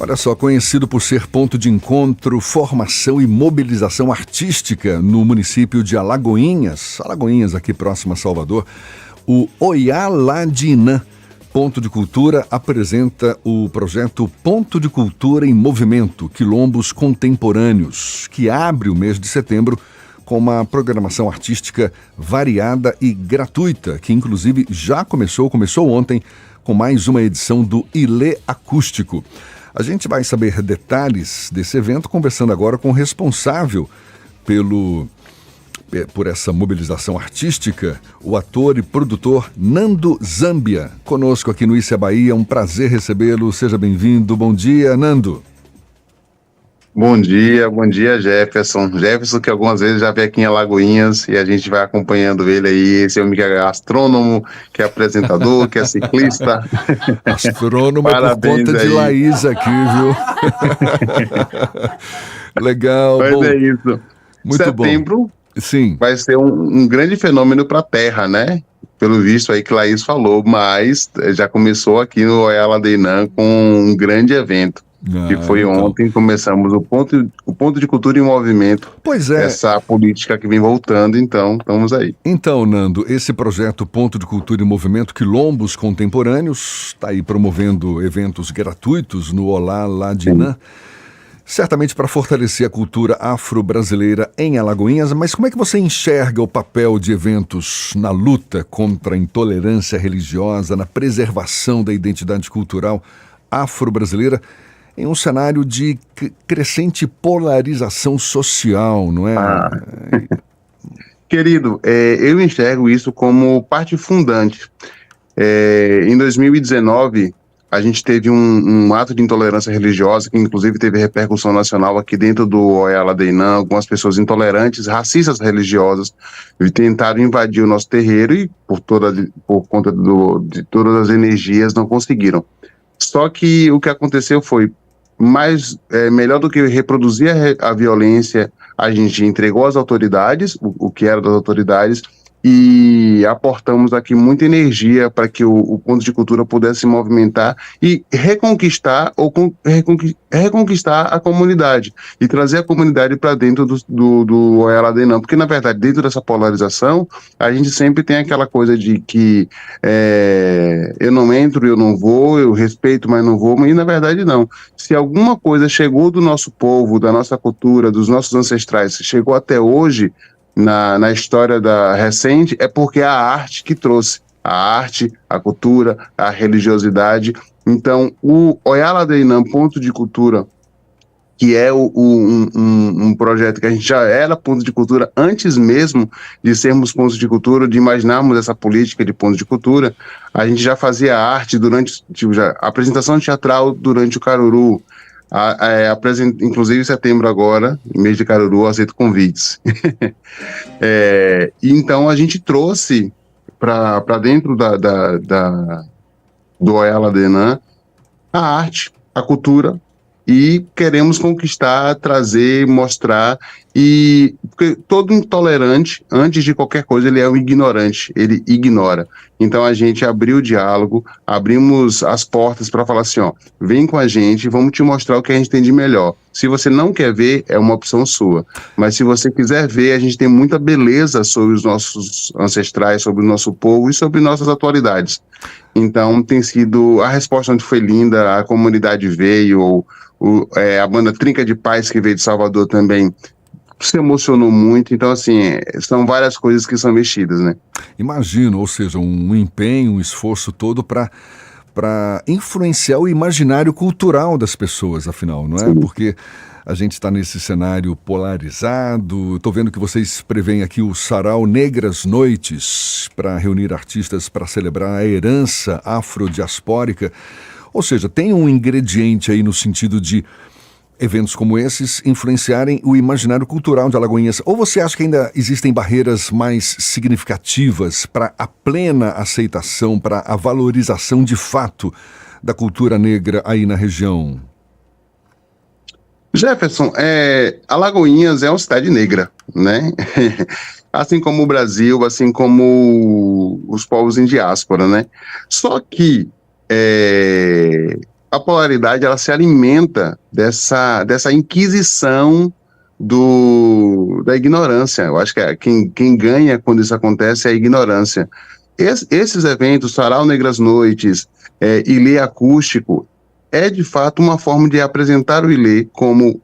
Olha só, conhecido por ser ponto de encontro, formação e mobilização artística no município de Alagoinhas, aqui próximo a Salvador, o Oialadinã Ponto de Cultura apresenta o projeto Ponto de Cultura em Movimento, Quilombos Contemporâneos, que abre o mês de setembro com uma programação artística variada e gratuita, que inclusive já começou ontem com mais uma edição do Ilê Acústico. A gente vai saber detalhes desse evento conversando agora com o responsável por essa mobilização artística, o ator e produtor Nando Zambia, conosco aqui no Isso é Bahia. Um prazer recebê-lo, seja bem-vindo. Bom dia, Nando. Bom dia, Jefferson. Jefferson, que algumas vezes já veio aqui em Alagoinhas e a gente vai acompanhando ele aí. Esse homem que é astrônomo, que é apresentador, que é ciclista. Astrônomo por conta de Laís aqui, viu? Legal. Mas bom, é isso. Muito Setembro bom. Sim. Vai ser um grande fenômeno para a Terra, né? Pelo visto aí que Laís falou, mas já começou aqui no Oialadinã com um grande evento. Que foi ontem, começamos o ponto de Cultura em Movimento. Pois é. Essa política que vem voltando, então, estamos aí. Então, Nando, esse projeto Ponto de Cultura em Movimento, Quilombos Contemporâneos, está aí promovendo eventos gratuitos no Oialadinã, certamente para fortalecer a cultura afro-brasileira em Alagoinhas. Mas como é que você enxerga o papel de eventos na luta contra a intolerância religiosa, na preservação da identidade cultural afro-brasileira, em um cenário de crescente polarização social, não é? Querido, eu enxergo isso como parte fundante. Em 2019, a gente teve um ato de intolerância religiosa, que inclusive teve repercussão nacional aqui dentro do Oialadinã. Algumas pessoas intolerantes, racistas religiosas, tentaram invadir o nosso terreiro e, por conta de todas as energias, não conseguiram. Só que o que aconteceu foi, melhor do que reproduzir a violência, a gente entregou às autoridades, o que era das autoridades, e aportamos aqui muita energia para que o ponto de cultura pudesse se movimentar e reconquistar a comunidade e trazer a comunidade para dentro do Oialadinã, porque na verdade dentro dessa polarização a gente sempre tem aquela coisa de que eu não entro, eu não vou, eu respeito, mas não vou, e na verdade não. Se alguma coisa chegou do nosso povo, da nossa cultura, dos nossos ancestrais, chegou até hoje na história recente, é porque é a arte que trouxe. A arte, a cultura, a religiosidade. Então, o Oialadinã Ponto de Cultura, que é um projeto que a gente já era ponto de cultura antes mesmo de sermos pontos de cultura, de imaginarmos essa política de ponto de cultura, a gente já fazia arte durante, apresentação teatral durante o Caruru, inclusive em setembro agora, em mês de Caruru, aceito convites. Então a gente trouxe para dentro do Oialadinã a arte, a cultura, e queremos conquistar, trazer, mostrar, porque todo intolerante, antes de qualquer coisa, ele é um ignorante, ele ignora. Então a gente abriu o diálogo, abrimos as portas para falar assim, vem com a gente, vamos te mostrar o que a gente tem de melhor. Se você não quer ver, é uma opção sua. Mas se você quiser ver, a gente tem muita beleza sobre os nossos ancestrais, sobre o nosso povo e sobre nossas atualidades. Então tem sido, a resposta foi linda, a comunidade veio, a banda Trinca de Paz, que veio de Salvador também, se emocionou muito. Então, assim, são várias coisas que são mexidas, né? Imagino, ou seja, um empenho, um esforço todo para influenciar o imaginário cultural das pessoas, afinal, não é? Sim. Porque a gente está nesse cenário polarizado. Estou vendo que vocês prevêem aqui o Sarau Negras Noites para reunir artistas para celebrar a herança afrodiaspórica. Ou seja, tem um ingrediente aí no sentido de eventos como esses influenciarem o imaginário cultural de Alagoinhas. Ou você acha que ainda existem barreiras mais significativas para a plena aceitação, para a valorização de fato da cultura negra aí na região? Jefferson, Alagoinhas é uma cidade negra, né? Assim como o Brasil, assim como os povos em diáspora, né? Só que a polaridade, ela se alimenta dessa inquisição da ignorância. Eu acho que quem ganha quando isso acontece é a ignorância. Esses eventos, Sarau Negras Noites, Ilê Acústico, é de fato uma forma de apresentar o Ilê como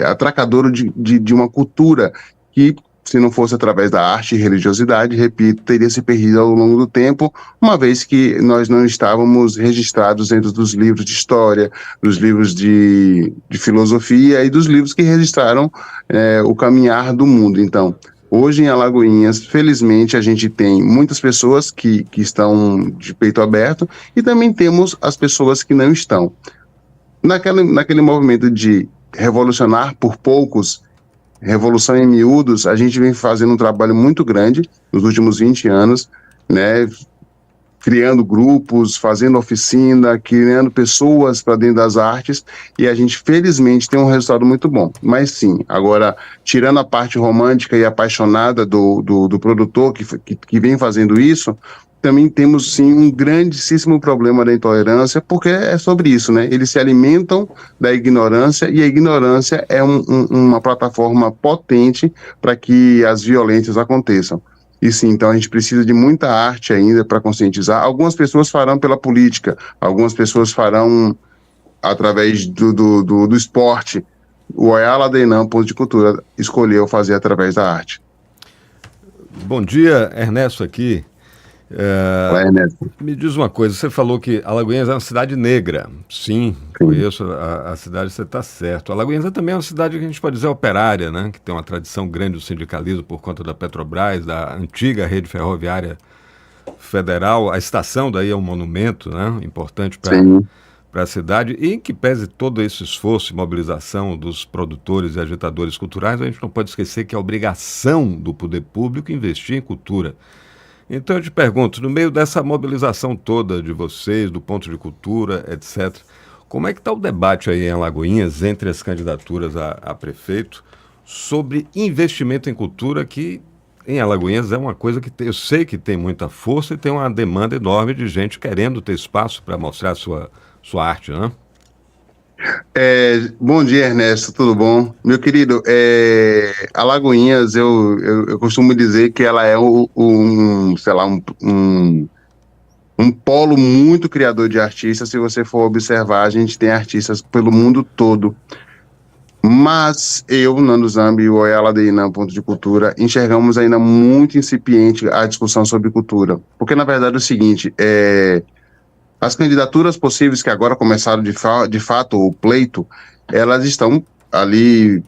atracador de uma cultura que, se não fosse através da arte e religiosidade, repito, teria se perdido ao longo do tempo, uma vez que nós não estávamos registrados dentro dos livros de história, dos livros de filosofia e dos livros que registraram o caminhar do mundo. Então, hoje em Alagoinhas, felizmente, a gente tem muitas pessoas que estão de peito aberto e também temos as pessoas que não estão. Naquele movimento de revolucionar por poucos, revolução em miúdos, a gente vem fazendo um trabalho muito grande nos últimos 20 anos, né, criando grupos, fazendo oficina, criando pessoas para dentro das artes, e a gente felizmente tem um resultado muito bom. Mas sim, agora, tirando a parte romântica e apaixonada do produtor que vem fazendo isso, também temos sim um grandíssimo problema da intolerância, porque é sobre isso, né? Eles se alimentam da ignorância, e a ignorância é uma plataforma potente para que as violências aconteçam. E sim, então a gente precisa de muita arte ainda para conscientizar. Algumas pessoas farão pela política, algumas pessoas farão através do esporte. O Oyala Denam, Ponto de Cultura, escolheu fazer através da arte. Bom dia, Ernesto aqui. Olá, Ernesto. Me diz uma coisa, você falou que Alagoinhas é uma cidade negra. Sim, conheço a cidade, você está certo. Alagoinhas também é uma cidade que a gente pode dizer operária, né? Que tem uma tradição grande do sindicalismo por conta da Petrobras, da antiga rede ferroviária federal. A estação daí é um monumento, né? Importante para a cidade, e em que pese todo esse esforço e mobilização dos produtores e agitadores culturais, a gente não pode esquecer que é obrigação do poder público investir em cultura. Então eu te pergunto, no meio dessa mobilização toda de vocês, do ponto de cultura, etc., como é que está o debate aí em Alagoinhas, entre as candidaturas a prefeito, sobre investimento em cultura, que em Alagoinhas é uma coisa que eu sei que tem muita força e tem uma demanda enorme de gente querendo ter espaço para mostrar sua arte, né? Bom dia, Ernesto, tudo bom? Meu querido, Alagoinhas, eu costumo dizer que ela é um polo muito criador de artistas. Se você for observar, a gente tem artistas pelo mundo todo. Mas eu, Nando Zambi e o Oyala Denam, Ponto de Cultura, enxergamos ainda muito incipiente a discussão sobre cultura. Porque, na verdade, é o seguinte, as candidaturas possíveis que agora começaram de fato o pleito, elas estão ali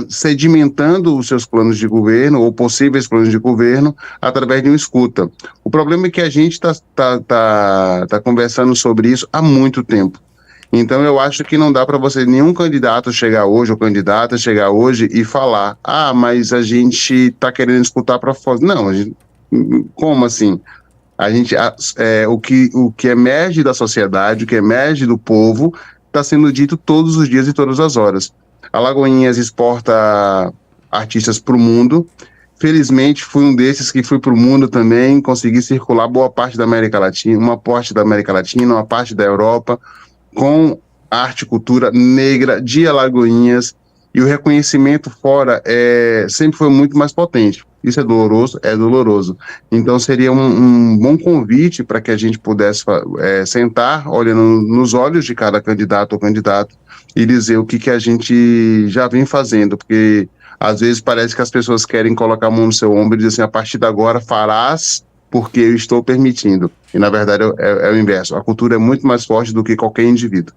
sedimentando os seus planos de governo ou possíveis planos de governo através de uma escuta. O problema é que a gente tá conversando sobre isso há muito tempo. Então eu acho que não dá para nenhum candidato chegar hoje ou candidata chegar hoje e falar: mas a gente está querendo escutar para fora. Não, como assim? O que emerge da sociedade, o que emerge do povo, está sendo dito todos os dias e todas as horas. Alagoinhas exporta artistas para o mundo. Felizmente, fui um desses que fui para o mundo também, consegui circular boa parte da América Latina, uma parte da América Latina, uma parte da Europa, com arte e cultura negra de Alagoinhas, e o reconhecimento fora sempre foi muito mais potente. Isso é doloroso. Então seria um bom convite para que a gente pudesse sentar, olhando nos olhos de cada candidato ou candidato, e dizer o que a gente já vem fazendo, porque às vezes parece que as pessoas querem colocar a mão no seu ombro e dizer assim: a partir de agora farás porque eu estou permitindo. E na verdade é o inverso. A cultura é muito mais forte do que qualquer indivíduo.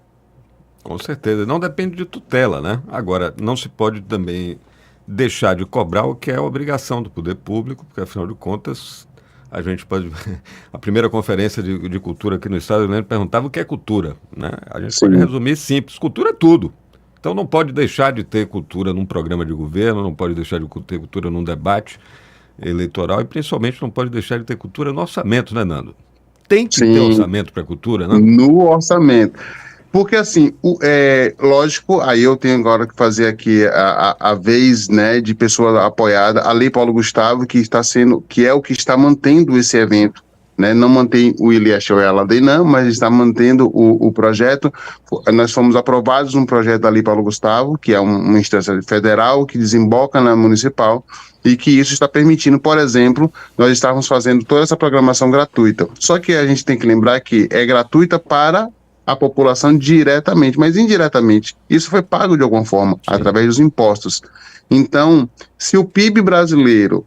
Com certeza. Não depende de tutela, né? Agora, não se pode também deixar de cobrar o que é a obrigação do poder público, porque afinal de contas a gente pode... A primeira conferência de cultura aqui no estado, eu lembro, perguntava o que é cultura, né? A gente pode resumir simples: cultura é tudo. Então não pode deixar de ter cultura num programa de governo, não pode deixar de ter cultura num debate eleitoral, e principalmente não pode deixar de ter cultura no orçamento, né, Nando? Tem que ter orçamento para cultura, né? No orçamento. Porque, assim, lógico, aí eu tenho agora que fazer aqui a vez, né, de pessoa apoiada, a Lei Paulo Gustavo, que é o que está mantendo esse evento. né? Não mantém o Ilhéus Oiá Denã, mas está mantendo o projeto. Nós fomos aprovados num projeto ali, Paulo Gustavo, que é uma instância federal que desemboca na municipal, e que isso está permitindo, por exemplo, nós estávamos fazendo toda essa programação gratuita. Só que a gente tem que lembrar que é gratuita para a população diretamente, mas indiretamente isso foi pago de alguma forma, através dos impostos. Então, se o PIB brasileiro,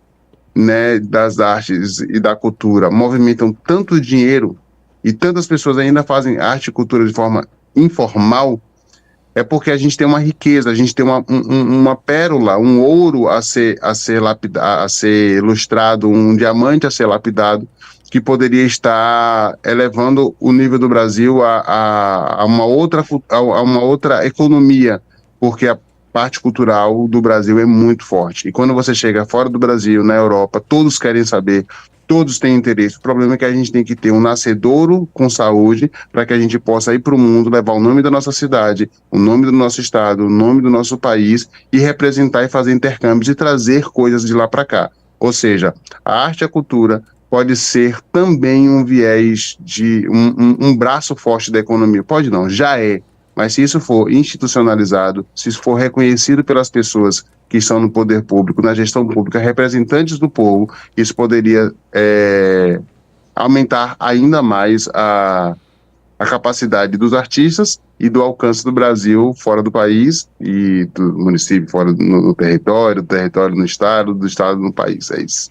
né, das artes e da cultura movimentam tanto dinheiro e tantas pessoas ainda fazem arte e cultura de forma informal, é porque a gente tem uma riqueza, a gente tem uma pérola, um ouro a ser lustrado, um diamante a ser lapidado, que poderia estar elevando o nível do Brasil a uma outra economia, porque a parte cultural do Brasil é muito forte. E quando você chega fora do Brasil, na Europa, todos querem saber, todos têm interesse. O problema é que a gente tem que ter um nascedouro com saúde para que a gente possa ir para o mundo, levar o nome da nossa cidade, o nome do nosso estado, o nome do nosso país e representar e fazer intercâmbios e trazer coisas de lá para cá. Ou seja, a arte e a cultura pode ser também um viés de um braço forte da economia. Pode não, já é. Mas se isso for institucionalizado, se isso for reconhecido pelas pessoas que estão no poder público, na gestão pública, representantes do povo, isso poderia aumentar ainda mais a capacidade dos artistas e do alcance do Brasil fora do país e do município fora no território, do território no estado, do estado no país. É isso.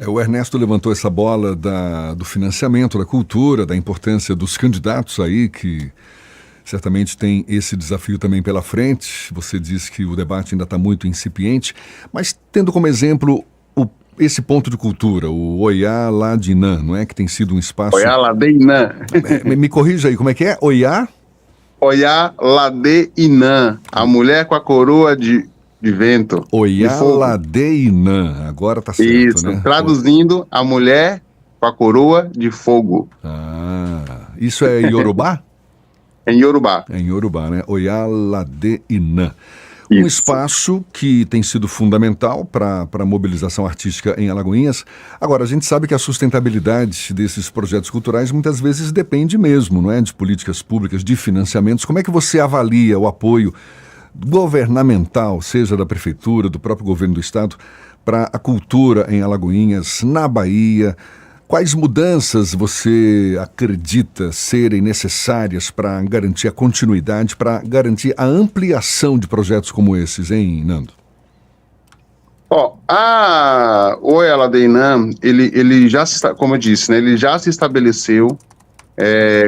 O Ernesto levantou essa bola do financiamento da cultura, da importância dos candidatos aí que certamente tem esse desafio também pela frente. Você diz que o debate ainda está muito incipiente, mas tendo como exemplo esse ponto de cultura, o Oiá Ladinã, não é? Que tem sido um espaço... Oiá Ladinã. Me corrija aí, como é que é? Oiá? Oiá Ladinã, a mulher com a coroa de vento. Oiá Ladinã, agora tá certo, isso, né? Traduzindo, a mulher com a coroa de fogo. Isso é Iorubá? Em Iorubá. Em Iorubá, né? Oiá Ladinã. Um espaço que tem sido fundamental para a mobilização artística em Alagoinhas. Agora, a gente sabe que a sustentabilidade desses projetos culturais muitas vezes depende mesmo, não é? De políticas públicas, de financiamentos. Como é que você avalia o apoio governamental, seja da prefeitura, do próprio governo do estado, para a cultura em Alagoinhas, na Bahia? Quais mudanças você acredita serem necessárias para garantir a continuidade, para garantir a ampliação de projetos como esses, hein, Nando? O Oiá Ladinã, ele já como eu disse, né, ele já se estabeleceu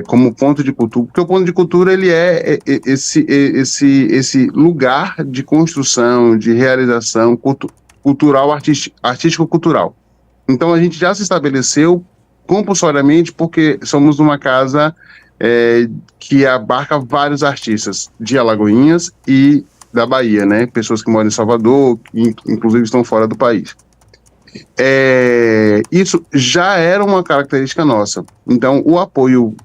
como ponto de cultura, porque o ponto de cultura ele é esse lugar de construção, de realização cultural, artístico-cultural. Então, a gente já se estabeleceu compulsoriamente porque somos uma casa que abarca vários artistas de Alagoinhas e da Bahia, né? Pessoas que moram em Salvador, que inclusive estão fora do país. Isso já era uma característica nossa. Então, o apoio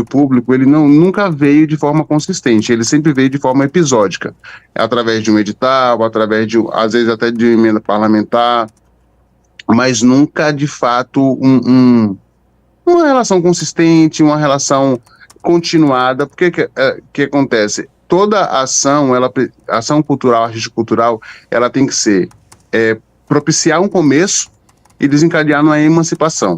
público, ele nunca veio de forma consistente, ele sempre veio de forma episódica, através de um edital, através às vezes até de uma emenda parlamentar, mas nunca, de fato, uma relação consistente, uma relação continuada. Porque que acontece? Toda ação, ação cultural, artístico-cultural, ela tem que ser propiciar um começo e desencadear uma emancipação.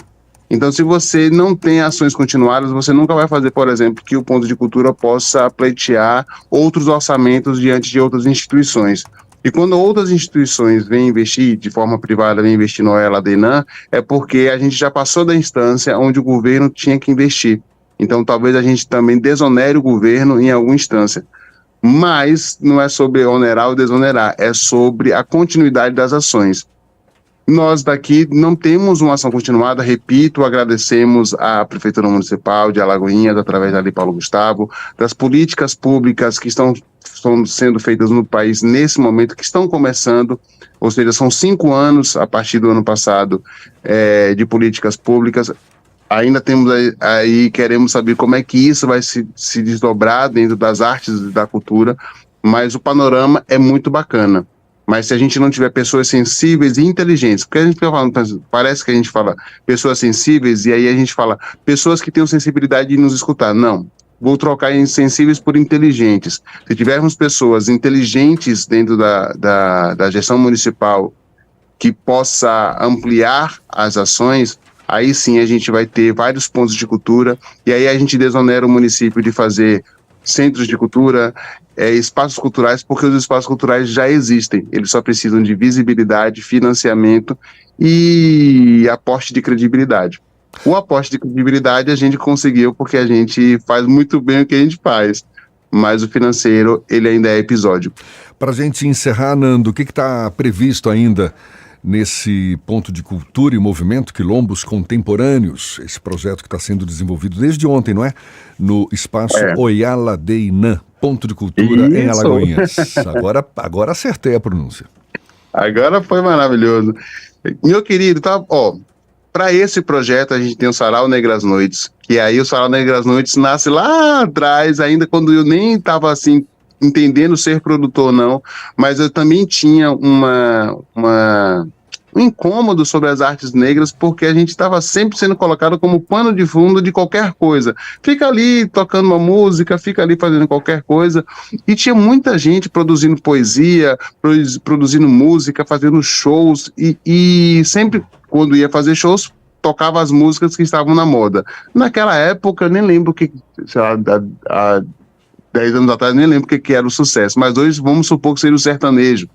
Então, se você não tem ações continuadas, você nunca vai fazer, por exemplo, que o ponto de cultura possa pleitear outros orçamentos diante de outras instituições. E quando outras instituições vêm investir de forma privada, vêm investir no Oiá Ladinã, é porque a gente já passou da instância onde o governo tinha que investir. Então, talvez a gente também desonere o governo em alguma instância. Mas não é sobre onerar ou desonerar, é sobre a continuidade das ações. Nós daqui não temos uma ação continuada, repito, agradecemos à Prefeitura Municipal de Alagoinhas, através da Lei Paulo Gustavo, das políticas públicas que estão sendo feitas no país nesse momento, que estão começando, ou seja, são 5 anos a partir do ano passado de políticas públicas. Ainda temos aí, queremos saber como é que isso vai se desdobrar dentro das artes e da cultura, mas o panorama é muito bacana. Mas se a gente não tiver pessoas sensíveis e inteligentes, porque a gente fica falando, parece que a gente fala pessoas sensíveis e aí a gente fala pessoas que tenham sensibilidade de nos escutar. Não, vou trocar em sensíveis por inteligentes. Se tivermos pessoas inteligentes dentro da gestão municipal que possa ampliar as ações, aí sim a gente vai ter vários pontos de cultura e aí a gente desonera o município de fazer centros de cultura, espaços culturais, porque os espaços culturais já existem, eles só precisam de visibilidade, financiamento e aporte de credibilidade. O aporte de credibilidade a gente conseguiu porque a gente faz muito bem o que a gente faz, mas o financeiro, ele ainda é episódico. Para a gente encerrar, Nando, o que está previsto ainda nesse ponto de cultura e movimento Quilombos Contemporâneos, esse projeto que está sendo desenvolvido desde ontem, não é? No espaço Oyala de Inã, ponto de cultura em Alagoinhas. Agora acertei a pronúncia. Agora foi maravilhoso. Meu querido, para esse projeto a gente tem o Sarau Negras Noites, que aí o Sarau Negras Noites nasce lá atrás, ainda quando eu nem estava assim entendendo ser produtor ou não, mas eu também tinha um incômodo sobre as artes negras, porque a gente estava sempre sendo colocado como pano de fundo de qualquer coisa. Fica ali tocando uma música, fica ali fazendo qualquer coisa, e tinha muita gente produzindo poesia, produzindo música, fazendo shows, e sempre quando ia fazer shows, tocava as músicas que estavam na moda. Naquela época, eu nem lembro que, sei lá, há 10 anos atrás, nem lembro o que era o sucesso, mas hoje vamos supor que seria o sertanejo.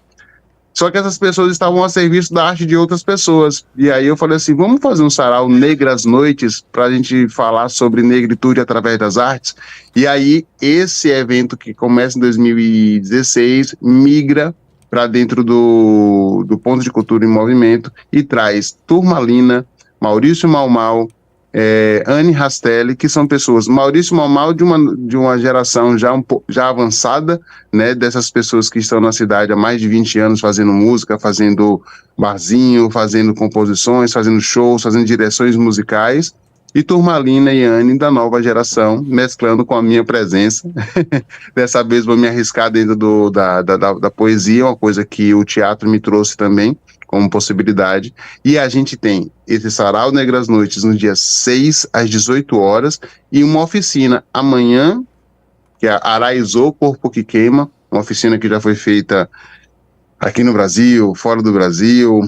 Só que essas pessoas estavam a serviço da arte de outras pessoas. E aí eu falei assim, vamos fazer um sarau Negras Noites para a gente falar sobre negritude através das artes. E aí esse evento que começa em 2016 migra para dentro do Ponto de Cultura em Movimento e traz Turmalina, Maurício Mau, Anne Rastelli, que são pessoas, Maurício Mau de uma geração já avançada, né, dessas pessoas que estão na cidade há mais de 20 anos fazendo música, fazendo barzinho, fazendo composições, fazendo shows, fazendo direções musicais, e Turmalina e Anne da nova geração, mesclando com a minha presença. Dessa vez vou me arriscar dentro da poesia, uma coisa que o teatro me trouxe também, como possibilidade, e a gente tem esse Sarau Negras Noites no dia 6 às 18 horas e uma oficina amanhã, que é Araizou Corpo que Queima, uma oficina que já foi feita aqui no Brasil, fora do Brasil.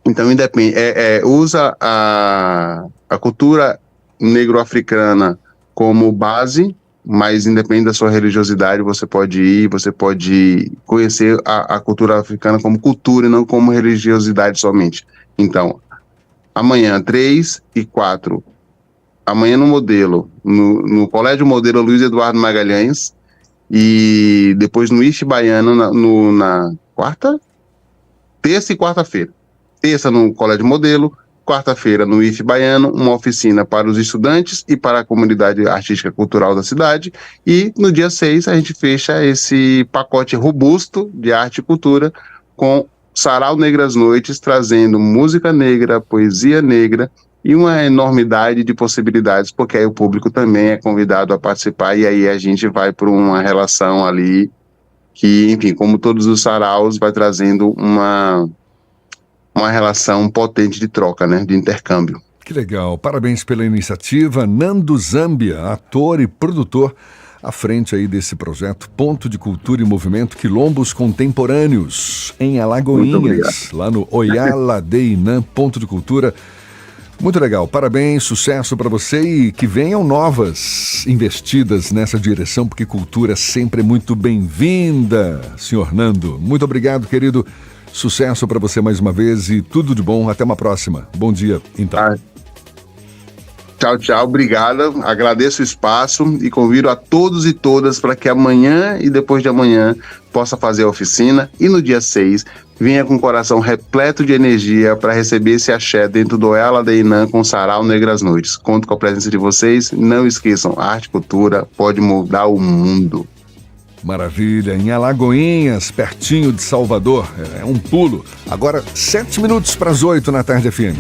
Então independe, usa a cultura negro-africana como base, mas independente da sua religiosidade, você pode ir, você pode conhecer a cultura africana como cultura e não como religiosidade somente. Então, amanhã, 3 e 4, amanhã no Modelo, no Colégio Modelo Luiz Eduardo Magalhães, e depois no Ixi Baiano, na terça e quarta-feira. Terça no Colégio Modelo, quarta-feira no IF Baiano, uma oficina para os estudantes e para a comunidade artística cultural da cidade, e no dia 6 a gente fecha esse pacote robusto de arte e cultura com Sarau Negras Noites, trazendo música negra, poesia negra e uma enormidade de possibilidades, porque aí o público também é convidado a participar, e aí a gente vai por uma relação ali que, enfim, como todos os saraus, vai trazendo uma relação potente de troca, né, de intercâmbio. Que legal, parabéns pela iniciativa. Nando Zambia, ator e produtor, à frente aí desse projeto Ponto de Cultura e Movimento Quilombos Contemporâneos, em Alagoinhas, lá no Oyala de Inã, Ponto de Cultura. Muito legal, parabéns, sucesso para você e que venham novas investidas nessa direção, porque cultura sempre é muito bem-vinda, senhor Nando. Muito obrigado, querido. Sucesso para você mais uma vez e tudo de bom. Até uma próxima. Bom dia, então. Tchau, obrigado. Agradeço o espaço e convido a todos e todas para que amanhã e depois de amanhã possa fazer a oficina e no dia 6 venha com o coração repleto de energia para receber esse axé dentro do Oyala de Inã com Sarau Negras Noites. Conto com a presença de vocês. Não esqueçam, a arte e cultura pode mudar o mundo. Maravilha, em Alagoinhas, pertinho de Salvador, é um pulo. Agora 7 minutos para as 8 na tarde FM.